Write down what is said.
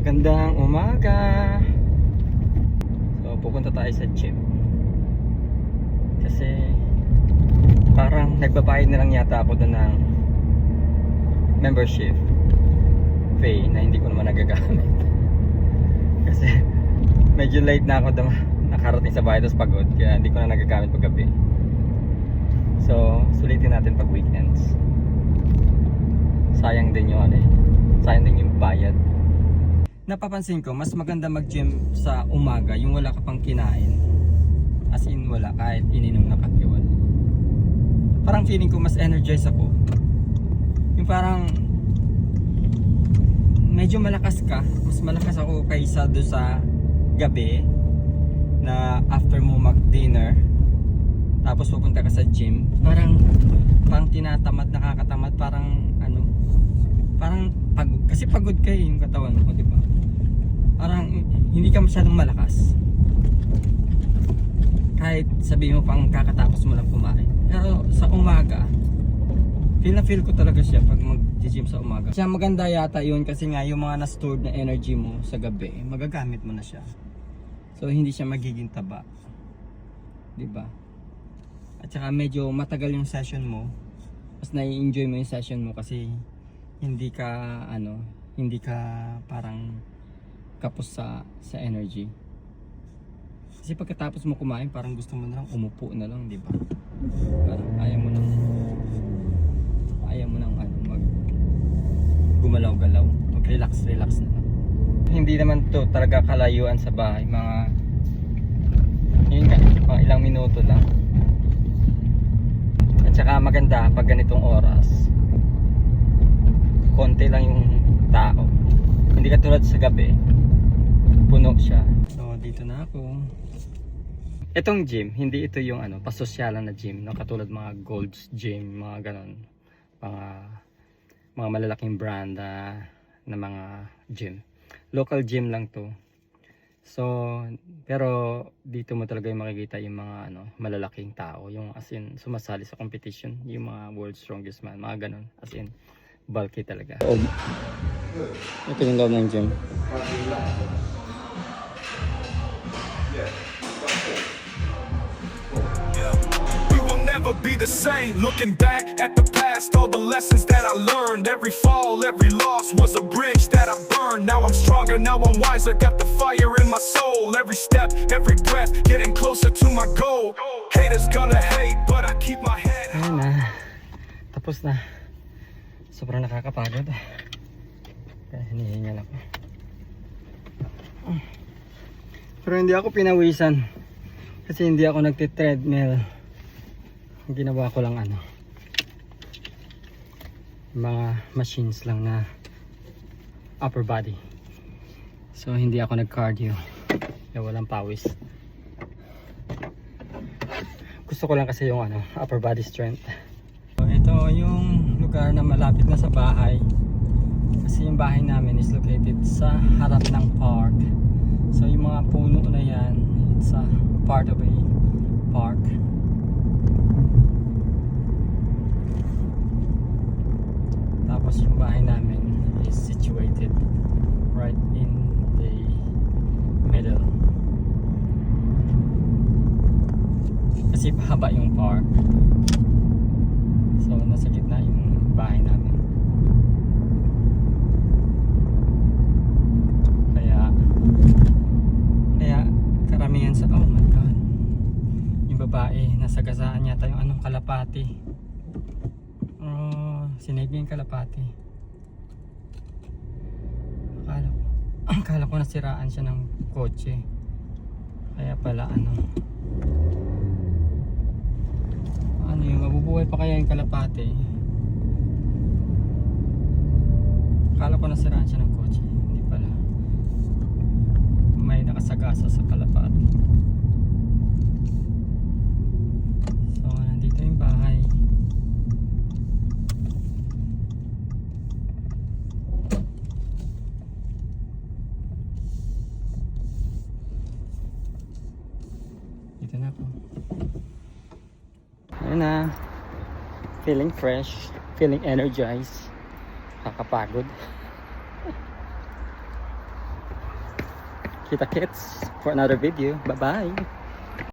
Magandang umaga. So pupunta tayo sa gym. Kasi parang nagbabayad na lang yata ako doon ng membership fee na hindi ko naman nagagamit. Kasi medyo late na ako nakarating sa bahay, tapos pagod, kaya hindi ko na nagagamit pag gabi. So sulitin natin pag weekends. Sayang din yung sayang din yung bayad. Napapansin ko, mas maganda mag-gym sa umaga, yung wala ka pang kinain. As in wala, kahit ininom na kakiwal. Parang feeling ko mas energized ako. Yung parang medyo malakas ka, mas malakas ako kaysa do sa gabi na after mo mag-dinner tapos pupunta ka sa gym. Parang tinatamad, nakakatamad, parang pagod, kasi pagod ka yung katawan mo, di ba? Parang hindi ka masyadong malakas. Kahit sabihin mo pang kakatapos mo lang kumain. Pero sa umaga, feel ko talaga siya pag mag-gym sa umaga. Siya maganda yata yun kasi nga yung mga na-stored na energy mo sa gabi, magagamit mo na siya. So hindi siya magiging taba. Di ba? At saka medyo matagal yung session mo. Mas nai-enjoy mo yung session mo kasi hindi ka parang kapos sa energy. Kasi pagkatapos mo kumain, parang gusto mo na lang umupo na lang, di ba? Parang ayaw mo nang gumalaw-galaw, mag-relax na lang. Hindi naman to talaga kalayuan sa bahay, yun nga, mga ilang minuto lang. At saka maganda pag ganitong oras, konti lang yung tao, hindi katulad sa gabi, puno siya. So dito na ako. Itong gym, hindi ito yung pasosyalan na gym, no? Katulad mga Gold's Gym, mga ganon, mga malalaking brand na mga gym. Local gym lang to. So pero dito mo talaga yung makikita yung mga malalaking tao, yung as in sumasali sa competition, yung mga world's strongest man, mga ganon, as in bulky talaga. Ito yung loob ng gym. Never be the same. Looking back at the past, all the lessons that I learned. Every fall, every loss was a bridge that I burned. Now I'm stronger, now I'm wiser. Got the fire in my soul. Every step, every breath, getting closer to my goal. Haters gonna hate, but I keep my head high. Ayun na, tapos na. Sobrang nakakapagod. Kaya hinihingal ako. Pero hindi ako pinawisan kasi hindi ako nagti-treadmill. Ginawa ko lang mga machines lang na upper body. So hindi ako nag-cardio, kaya walang pawis. Gusto ko lang kasi yung upper body strength. So, ito yung lugar na malapit na sa bahay, kasi yung bahay namin is located sa harap ng park. So yung mga puno na yan, it's a part of a park. Tapos yung bahay namin is situated right in the middle. Kasi pahaba yung park. So nasa gitna yung bahay namin. Kaya karamihan sa, oh my god, yung babae nasagasaan yata yung kalapati. Sinaid niya yung kalapati. Akala ko nasiraan siya ng kotse. Kaya pala yung mabubuhay pa kaya yung kalapati. Akala ko nasiraan siya ng kotse. Hindi pala. May nakasagasa sa kalapati. So nandito yung bahay. Dito na ako. Ayun na. Feeling fresh, feeling energized. Kakapagod. Kita kits for another video. Bye-bye!